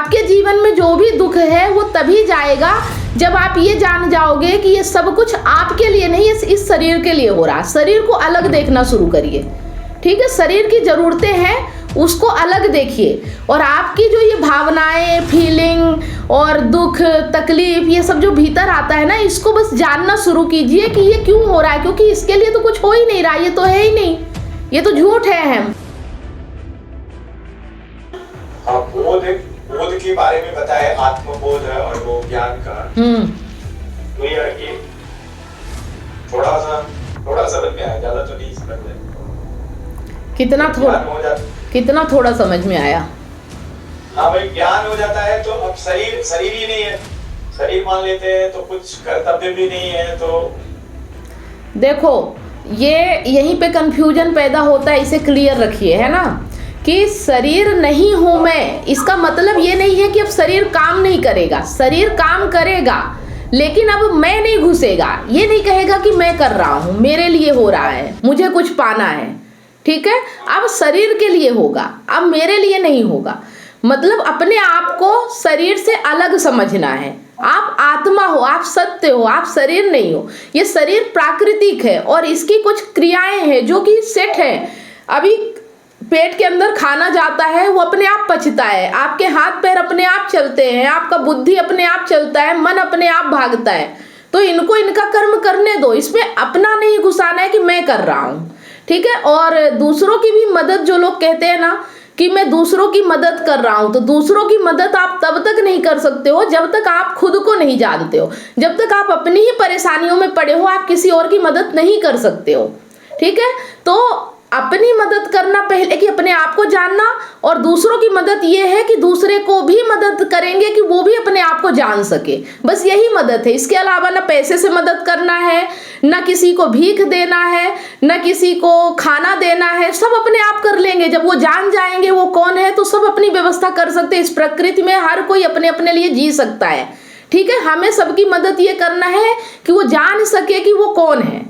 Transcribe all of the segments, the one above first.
आपके जीवन में जो भी दुख है वो तभी जाएगा जब आप ये जान जाओगे कि ये सब कुछ आपके लिए नहीं, इस शरीर के लिए हो रहा है। शरीर को अलग देखना शुरू करिए, ठीक है। शरीर की ज़रूरतें हैं, उसको अलग देखिए। और आपकी जो ये भावनाएं, फीलिंग और दुख, तकलीफ, ये सब जो भीतर आता है ना, इसको बस जानना शुरू कीजिए कि ये क्यों हो रहा है, क्योंकि इसके लिए तो कुछ हो ही नहीं रहा, ये तो है ही नहीं, ये तो झूठ है। हम बोध के बारे में बताए, आत्मबोध है और वो ज्ञान का। तो ये थोड़ा सा समझ में आया, ज्यादा तो नहीं समझ में। कितना थोड़ा समझ में आया? हाँ भाई, ज्ञान हो जाता है तो अब शरीर ही नहीं है, शरीर मान लेते हैं तो कुछ कर्तव्य भी नहीं है। तो देखो, ये यहीं पे कंफ्यूजन पैदा होता है, इसे क्लियर रखिए, है ना, कि शरीर नहीं हूं मैं, इसका मतलब ये नहीं है कि अब शरीर काम नहीं करेगा। शरीर काम करेगा, लेकिन अब मैं नहीं घुसेगा। ये नहीं कहेगा कि मैं कर रहा हूं, मेरे लिए हो रहा है, मुझे कुछ पाना है, ठीक है। अब शरीर के लिए होगा, अब मेरे लिए नहीं होगा। मतलब अपने आप को शरीर से अलग समझना है। आप आत्मा हो, आप सत्य हो, आप शरीर नहीं हो। ये शरीर प्राकृतिक है और इसकी कुछ क्रियाएं हैं जो कि सेट है। अभी पेट के अंदर खाना जाता है, वो अपने आप पचता है, आपके हाथ पैर अपने आप चलते हैं, आपका बुद्धि अपने आप चलता है, मन अपने आप भागता है। तो इनको इनका कर्म करने दो, इसमें अपना नहीं घुसाना है कि मैं कर रहा हूँ, ठीक है। और दूसरों की भी मदद, जो लोग कहते हैं ना कि मैं दूसरों की मदद कर रहा हूँ, तो दूसरों की मदद आप तब तक नहीं कर सकते हो जब तक आप खुद को नहीं जानते हो। जब तक आप अपनी ही परेशानियों में पड़े हो, आप किसी और की मदद नहीं कर सकते हो, ठीक है। तो अपनी मदद करना पहले कि अपने आप को जानना, और दूसरों की मदद ये है कि दूसरे को भी मदद करेंगे कि वो भी अपने आप को जान सके। बस यही मदद है। इसके अलावा ना पैसे से मदद करना है, ना किसी को भीख देना है, ना किसी को खाना देना है। सब अपने आप कर लेंगे जब वो जान जाएंगे वो कौन है, तो सब अपनी व्यवस्था कर सकते हैं। इस प्रकृति में हर कोई अपने अपने लिए जी सकता है, ठीक है। हमें सबकी मदद ये करना है कि वो जान सके कि वो कौन है,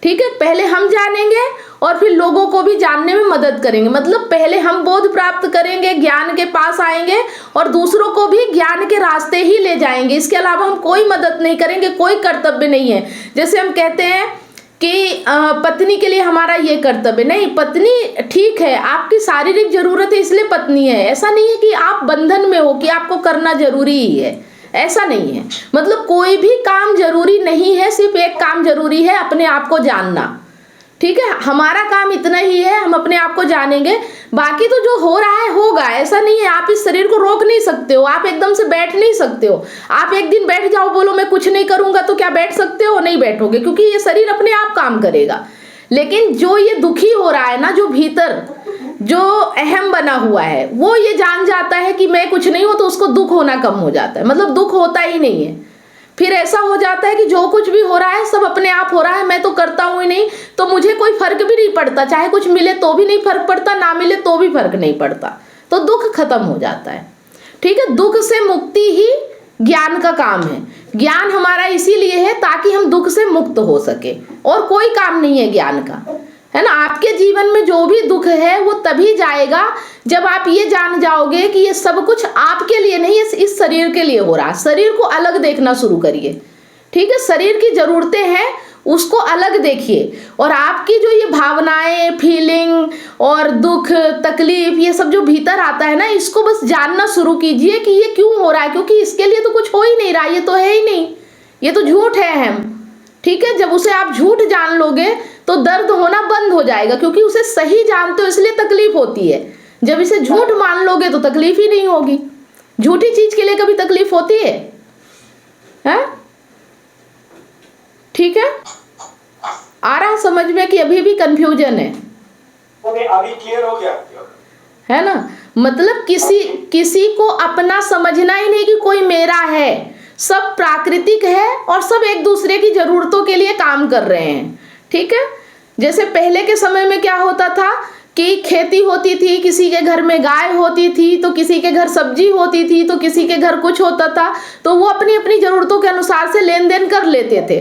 ठीक है। पहले हम जानेंगे और फिर लोगों को भी जानने में मदद करेंगे। मतलब पहले हम बोध प्राप्त करेंगे, ज्ञान के पास आएंगे और दूसरों को भी ज्ञान के रास्ते ही ले जाएंगे। इसके अलावा हम कोई मदद नहीं करेंगे, कोई कर्तव्य नहीं है। जैसे हम कहते हैं कि पत्नी के लिए हमारा ये कर्तव्य नहीं, पत्नी ठीक है, आपकी शारीरिक जरूरत है इसलिए पत्नी है। ऐसा नहीं है कि आप बंधन में हो कि आपको करना जरूरी ही है, ऐसा नहीं है। मतलब कोई भी काम जरूरी नहीं है, सिर्फ एक काम जरूरी है, अपने आप को जानना, ठीक है। हमारा काम इतना ही है, हम अपने आप को जानेंगे, बाकी तो जो हो रहा है होगा। ऐसा नहीं है, आप इस शरीर को रोक नहीं सकते हो, आप एकदम से बैठ नहीं सकते हो। आप एक दिन बैठ जाओ, बोलो मैं कुछ नहीं करूंगा, तो क्या बैठ सकते हो? नहीं बैठोगे, क्योंकि ये शरीर अपने आप काम करेगा। लेकिन जो ये दुखी हो रहा है ना, जो भीतर जो अहम बना हुआ है, वो ये जान जाता है कि मैं कुछ नहीं हूं, तो उसको दुख होना कम हो जाता है। मतलब दुख होता ही नहीं है। फिर ऐसा हो जाता है कि जो कुछ भी हो रहा है सब अपने आप हो रहा है, मैं तो करता हूं ही नहीं, तो मुझे कोई फर्क भी नहीं पड़ता। चाहे कुछ मिले तो भी नहीं फर्क पड़ता, ना मिले तो भी फर्क नहीं पड़ता। तो दुख खत्म हो जाता है, ठीक है। दुख से मुक्ति ही ज्ञान का काम है। ज्ञान हमारा इसीलिए है ताकि हम दुख से मुक्त हो सके, और कोई काम नहीं है ज्ञान का, है ना। आपके जीवन में जो भी दुख है वो तभी जाएगा जब आप ये जान जाओगे कि ये सब कुछ आपके लिए नहीं, इस शरीर के लिए हो रहा है। शरीर को अलग देखना शुरू करिए, ठीक है। शरीर की जरूरतें हैं, उसको अलग देखिए। और आपकी जो ये भावनाएं, फीलिंग और दुख, तकलीफ, ये सब जो भीतर आता है ना, इसको बस जानना शुरू कीजिए कि ये क्यों हो रहा है, क्योंकि इसके लिए तो कुछ हो ही नहीं रहा, ये तो है ही नहीं, ये तो झूठ है। हम, ठीक है। जब उसे आप झूठ जान लोगे तो दर्द होना बंद हो जाएगा, क्योंकि उसे सही जानते हो इसलिए तकलीफ होती है। जब इसे झूठ मान लोगे तो तकलीफ ही नहीं होगी। झूठी चीज के लिए कभी तकलीफ होती है? ठीक है। आ रहा समझ में कि अभी भी कंफ्यूजन है? अभी क्लियर हो गया, है ना। मतलब किसी को अपना समझना ही नहीं कि कोई मेरा है। सब प्राकृतिक है और सब एक दूसरे की जरूरतों के लिए काम कर रहे हैं, ठीक है। जैसे पहले के समय में क्या होता था कि खेती होती थी, किसी के घर में गाय होती थी, तो किसी के घर सब्जी होती थी, तो किसी के घर कुछ होता था, तो वो अपनी अपनी जरूरतों के अनुसार से लेन देन कर लेते थे।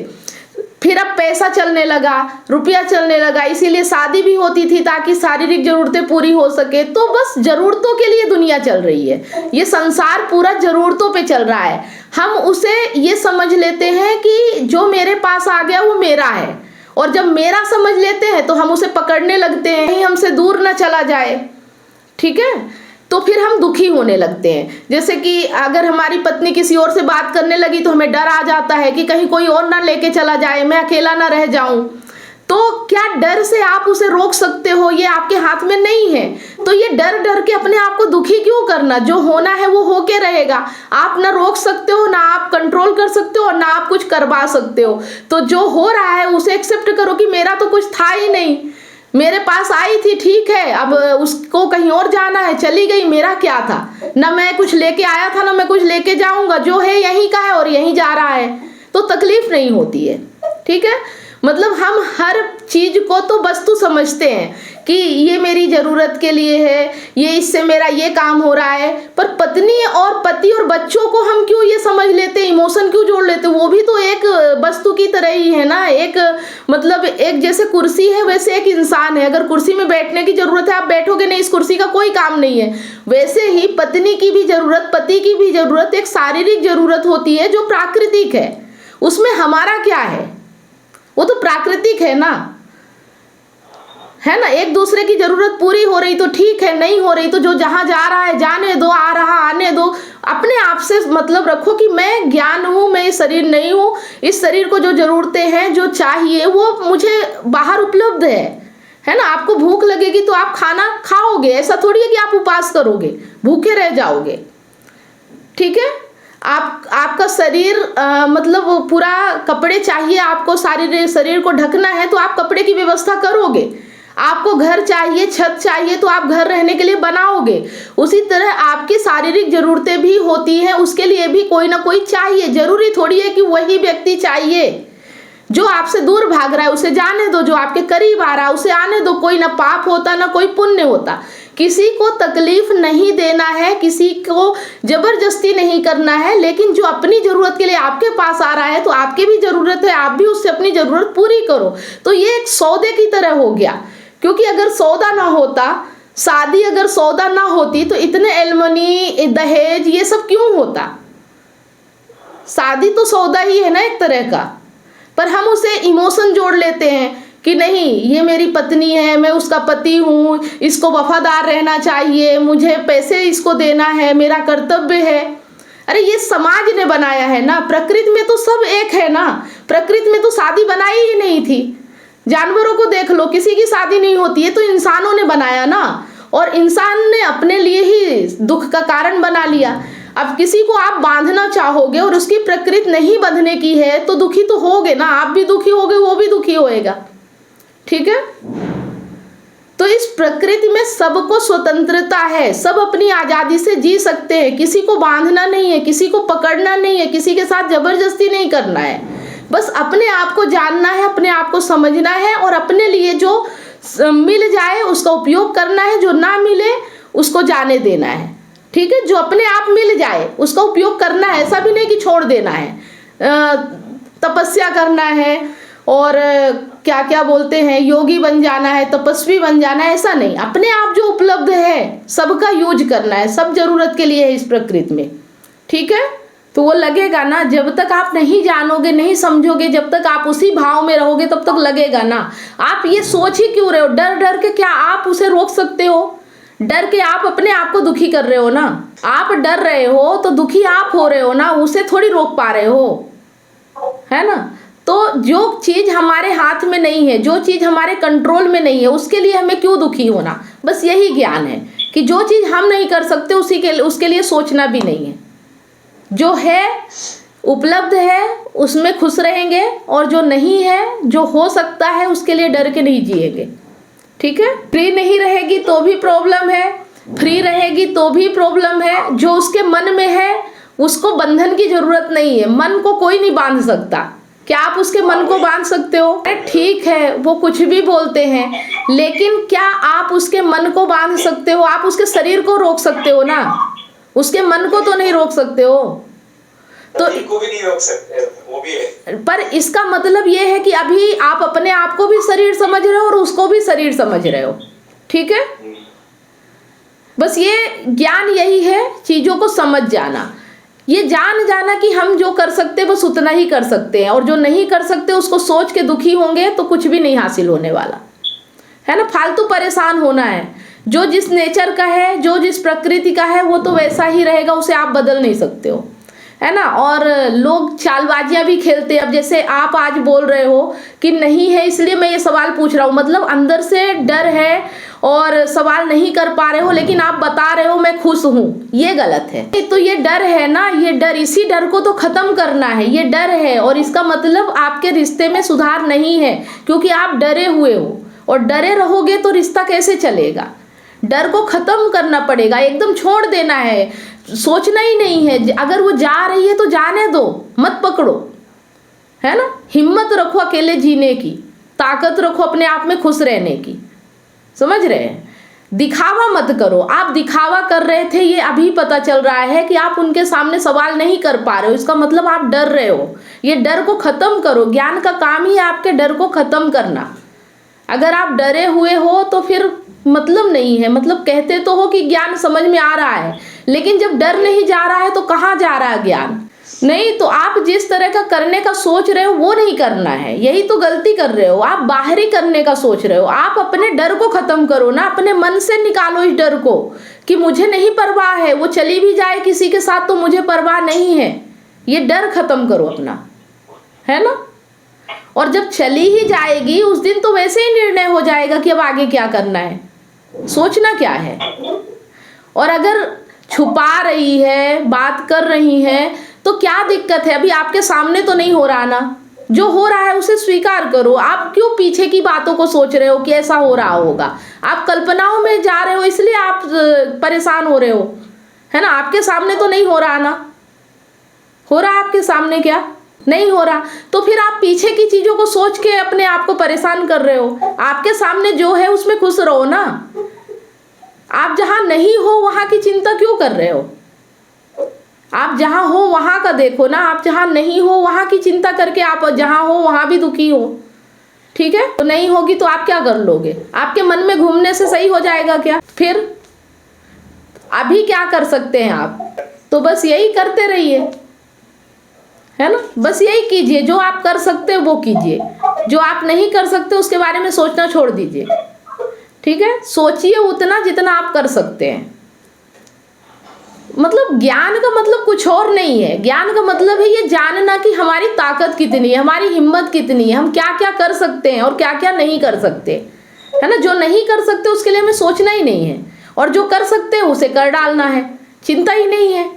फिर अब पैसा चलने लगा, रुपया चलने लगा, इसीलिए शादी भी होती थी ताकि शारीरिक जरूरतें पूरी हो सके। तो बस जरूरतों के लिए दुनिया चल रही है, ये संसार पूरा जरूरतों पे चल रहा है। हम उसे ये समझ लेते हैं कि जो मेरे पास आ गया वो मेरा है, और जब मेरा समझ लेते हैं तो हम उसे पकड़ने लगते हैं, कहीं हमसे दूर ना चला जाए, ठीक है। तो फिर हम दुखी होने लगते हैं। जैसे कि अगर हमारी पत्नी किसी और से बात करने लगी तो हमें डर आ जाता है कि कहीं कोई और ना लेके चला जाए, मैं अकेला ना रह जाऊं। तो क्या डर से आप उसे रोक सकते हो? ये आपके हाथ में नहीं है। तो ये डर डर के अपने आप को दुखी क्यों करना? जो होना है वो होके रहेगा। आप ना रोक सकते हो, ना आप कंट्रोल कर सकते हो, और ना आप कुछ करवा सकते हो। तो जो हो रहा है उसे एक्सेप्ट करो कि मेरा तो कुछ था ही नहीं, मेरे पास आई थी, ठीक है, अब उसको कहीं और जाना है, चली गई, मेरा क्या था? ना मैं कुछ लेके आया था, ना मैं कुछ लेके जाऊंगा। जो है यहीं का है और यहीं जा रहा है, तो तकलीफ नहीं होती है, ठीक है। मतलब हम हर चीज को तो वस्तु समझते हैं कि ये मेरी जरूरत के लिए है, ये इससे मेरा ये काम हो रहा है। पर पत्नी और पति और बच्चों को हम क्यों ये समझ लेते हैं, इमोशन क्यों जोड़ लेते हैं? वो भी तो एक वस्तु की तरह ही है ना। एक मतलब एक जैसे कुर्सी है वैसे एक इंसान है। अगर कुर्सी में बैठने की जरूरत है, आप बैठोगे नहीं, इस कुर्सी का कोई काम नहीं है। वैसे ही पत्नी की भी जरूरत, पति की भी जरूरत एक शारीरिक जरूरत होती है जो प्राकृतिक है। उसमें हमारा क्या है? वो तो प्राकृतिक है ना, है ना। एक दूसरे की जरूरत पूरी हो रही तो ठीक है, नहीं हो रही तो जो जहां जा रहा है जाने दो, आ रहा आने दो। अपने आप से मतलब रखो कि मैं ज्ञान हूं, मैं ये शरीर नहीं हूं। इस शरीर को जो जरूरतें हैं, जो चाहिए, वो मुझे बाहर उपलब्ध है ना। आपको भूख लगेगी तो आप खाना खाओगे, ऐसा थोड़ी है कि आप उपवास करोगे, भूखे रह जाओगे, ठीक है। आपका शरीर मतलब पूरा कपड़े चाहिए, आपको सारे शरीर को ढकना है तो आप कपड़े की व्यवस्था करोगे। आपको घर चाहिए, छत चाहिए तो आप घर रहने के लिए बनाओगे। उसी तरह आपकी शारीरिक जरूरतें भी होती हैं, उसके लिए भी कोई ना कोई चाहिए। जरूरी थोड़ी है कि वही व्यक्ति चाहिए। जो आपसे दूर भाग रहा है उसे जाने दो, जो आपके करीब आ रहा है उसे आने दो। कोई ना पाप होता ना कोई पुण्य होता। किसी को तकलीफ नहीं देना है, किसी को जबरदस्ती नहीं करना है। लेकिन जो अपनी जरूरत के लिए आपके पास आ रहा है तो आपकी भी जरूरत है, आप भी उससे अपनी जरूरत पूरी करो। तो ये एक सौदे की तरह हो गया, क्योंकि अगर सौदा ना होता, शादी अगर सौदा ना होती तो इतने एलमनी, दहेज, ये सब क्यों होता? शादी तो सौदा ही है ना एक तरह का। पर हम उसे इमोशन जोड़ लेते हैं कि नहीं, ये मेरी पत्नी है, मैं उसका पति हूँ, इसको वफादार रहना चाहिए, मुझे पैसे इसको देना है, मेरा कर्तव्य है। अरे ये समाज ने बनाया है ना, प्रकृति में तो सब एक है ना। प्रकृति में तो शादी बनाई ही नहीं थी। जानवरों को देख लो, किसी की शादी नहीं होती है, तो इंसानों ने बनाया ना। और इंसान ने अपने लिए ही दुख का कारण बना लिया। अब किसी को आप बांधना चाहोगे और उसकी प्रकृति नहीं बंधने की है तो दुखी तो होगे ना। आप भी दुखी होगे, वो भी दुखी होएगा, ठीक है। तो इस प्रकृति में सबको स्वतंत्रता है, सब अपनी आजादी से जी सकते हैं। किसी को बांधना नहीं है, किसी को पकड़ना नहीं है, किसी के साथ जबरदस्ती नहीं करना है। बस अपने आप को जानना है, अपने आप को समझना है, और अपने लिए जो मिल जाए उसका उपयोग करना है, जो ना मिले उसको जाने देना है, ठीक है। जो अपने आप मिल जाए उसका उपयोग करना है, ऐसा भी नहीं कि छोड़ देना है, तपस्या करना है और क्या क्या बोलते हैं, योगी बन जाना है, तपस्वी बन जाना है, ऐसा नहीं। अपने आप जो उपलब्ध है सबका यूज करना है, सब जरूरत के लिए है इस प्रकृति में, ठीक है। तो वो लगेगा ना, जब तक आप नहीं जानोगे, नहीं समझोगे, जब तक आप उसी भाव में रहोगे तब तक लगेगा ना। आप ये सोच ही क्यों रहे हो? डर डर के क्या आप उसे रोक सकते हो? डर के आप अपने आप को दुखी कर रहे हो ना। आप डर रहे हो तो दुखी आप हो रहे हो ना, उसे थोड़ी रोक पा रहे हो, है ना। तो जो चीज हमारे हाथ में नहीं है, जो चीज हमारे कंट्रोल में नहीं है, उसके लिए हमें क्यों दुखी होना? बस यही ज्ञान है कि जो चीज हम नहीं कर सकते उसके लिए सोचना भी नहीं है। जो है उपलब्ध है उसमें खुश रहेंगे, और जो नहीं है, जो हो सकता है, उसके लिए डर के नहीं जिएंगे, ठीक है। फ्री नहीं रहेगी तो भी प्रॉब्लम है, फ्री रहेगी तो भी प्रॉब्लम है। जो उसके मन में है उसको बंधन की जरूरत नहीं है। मन को कोई नहीं बांध सकता। क्या आप उसके मन को बांध सकते हो? ठीक है, वो कुछ भी बोलते हैं, लेकिन क्या आप उसके मन को बांध सकते हो? आप उसके शरीर को रोक सकते हो ना, उसके मन को तो नहीं रोक सकते हो। तो इनको भी नहीं रोक सकते, वो भी है। पर इसका मतलब ये है कि अभी आप अपने आप को भी शरीर समझ रहे हो और उसको भी शरीर समझ रहे हो, ठीक है। बस ये ज्ञान यही है, चीजों को समझ जाना, ये जान जाना कि हम जो कर सकते हैं बस उतना ही कर सकते हैं, और जो नहीं कर सकते उसको सोच के दुखी होंगे तो कुछ भी नहीं हासिल होने वाला है ना। फालतू परेशान होना है। जो जिस नेचर का है, जो जिस प्रकृति का है, वो तो वैसा ही रहेगा, उसे आप बदल नहीं सकते हो, है ना। और लोग चालबाजियां भी खेलते हैं। अब जैसे आप आज बोल रहे हो कि नहीं है, इसलिए मैं ये सवाल पूछ रहा हूँ, मतलब अंदर से डर है और सवाल नहीं कर पा रहे हो, लेकिन आप बता रहे हो मैं खुश हूँ, ये गलत है। तो ये डर है ना, ये डर, इसी डर को तो खत्म करना है। ये डर है और इसका मतलब आपके रिश्ते में सुधार नहीं है, क्योंकि आप डरे हुए हो, और डरे रहोगे तो रिश्ता कैसे चलेगा। डर को खत्म करना पड़ेगा, एकदम छोड़ देना है, सोचना ही नहीं है। अगर वो जा रही है तो जाने दो, मत पकड़ो, है ना। हिम्मत रखो अकेले जीने की, ताकत रखो अपने आप में खुश रहने की, समझ रहे हैं। दिखावा मत करो। आप दिखावा कर रहे थे, ये अभी पता चल रहा है कि आप उनके सामने सवाल नहीं कर पा रहे हो, इसका मतलब आप डर रहे हो। ये डर को खत्म करो। ज्ञान का काम ही है आपके डर को खत्म करना। अगर आप डरे हुए हो तो फिर मतलब नहीं है, मतलब कहते तो हो कि ज्ञान समझ में आ रहा है, लेकिन जब डर नहीं जा रहा है तो कहाँ जा रहा है ज्ञान। नहीं तो आप जिस तरह का करने का सोच रहे हो वो नहीं करना है, यही तो गलती कर रहे हो। आप बाहरी करने का सोच रहे हो। आप अपने डर को खत्म करो ना, अपने मन से निकालो इस डर को कि मुझे नहीं परवाह है, वो चली भी जाए किसी के साथ तो मुझे परवाह नहीं है। ये डर खत्म करो अपना, है ना। और जब चली ही जाएगी उस दिन तो वैसे ही निर्णय हो जाएगा कि अब आगे क्या करना है, सोचना क्या है। और अगर छुपा रही है, बात कर रही है, तो क्या दिक्कत है। अभी आपके सामने तो नहीं हो रहा ना, जो हो रहा है उसे स्वीकार करो। आप क्यों पीछे की बातों को सोच रहे हो कि ऐसा हो रहा होगा। आप कल्पनाओं में जा रहे हो, इसलिए आप परेशान हो रहे हो, है ना। आपके सामने तो नहीं हो रहा ना, हो रहा आपके सामने क्या नहीं हो रहा, तो फिर आप पीछे की चीजों को सोच के अपने आप को परेशान कर रहे हो। आपके सामने जो है उसमें खुश रहो ना। आप जहां नहीं हो वहां की चिंता क्यों कर रहे हो। आप जहां हो वहां का देखो ना। आप जहां नहीं हो वहां की चिंता करके आप जहां हो वहां भी दुखी हो, ठीक है। तो नहीं होगी तो आप क्या कर लोगे। आपके मन में घूमने से सही हो जाएगा क्या। फिर अभी क्या कर सकते हैं आप, तो बस यही करते रहिए, है ना। बस यही कीजिए, जो आप कर सकते हो वो कीजिए, जो आप नहीं कर सकते उसके बारे में सोचना छोड़ दीजिए, ठीक है। सोचिए उतना जितना आप कर सकते हैं। मतलब ज्ञान का मतलब कुछ और नहीं है। ज्ञान का मतलब है ये जानना कि हमारी ताकत कितनी है, हमारी हिम्मत कितनी है, हम क्या क्या कर सकते हैं और क्या क्या नहीं कर सकते, है ना। जो नहीं कर सकते उसके लिए हमें सोचना ही नहीं है, और जो कर सकते हैं उसे कर डालना है, चिंता ही नहीं है,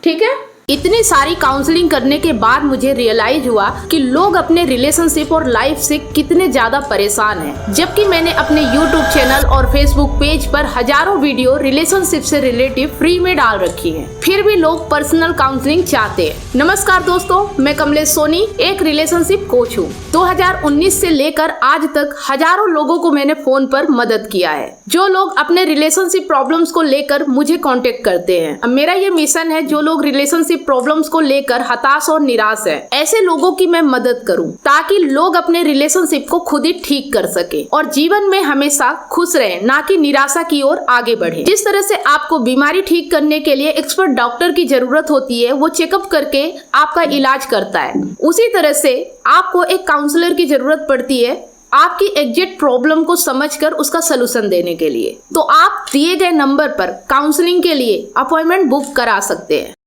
ठीक है। इतनी सारी काउंसलिंग करने के बाद मुझे रियलाइज हुआ कि लोग अपने रिलेशनशिप और लाइफ से कितने ज्यादा परेशान हैं। जबकि मैंने अपने YouTube चैनल और Facebook पेज पर हजारों वीडियो रिलेशनशिप से रिलेटिव फ्री में डाल रखी है, फिर भी लोग पर्सनल काउंसलिंग चाहते हैं। नमस्कार दोस्तों, मैं कमलेश सोनी एक रिलेशनशिप कोच हूँ। 2019 से लेकर आज तक हजारों लोगों को मैंने फोन पर मदद किया है, जो लोग अपने रिलेशनशिप प्रॉब्लम्स को लेकर मुझे कांटेक्ट करते हैं। अब मेरा ये मिशन है, जो लोग रिलेशनशिप प्रॉब्लम्स को लेकर हताश और निराश है, ऐसे लोगों की मैं मदद करूं, ताकि लोग अपने रिलेशनशिप को खुद ही ठीक कर सके और जीवन में हमेशा खुश रहें, ना कि निराशा की ओर आगे बढ़े। जिस तरह से आपको बीमारी ठीक करने के लिए एक्सपर्ट डॉक्टर की जरूरत होती है, वो चेकअप करके आपका इलाज करता है, उसी तरह से आपको एक काउंसलर की जरूरत पड़ती है आपकी एग्जैक्ट प्रॉब्लम को समझकर उसका सलूशन देने के लिए। तो आप दिए गए नंबर पर काउंसलिंग के लिए अपॉइंटमेंट बुक करा सकते हैं।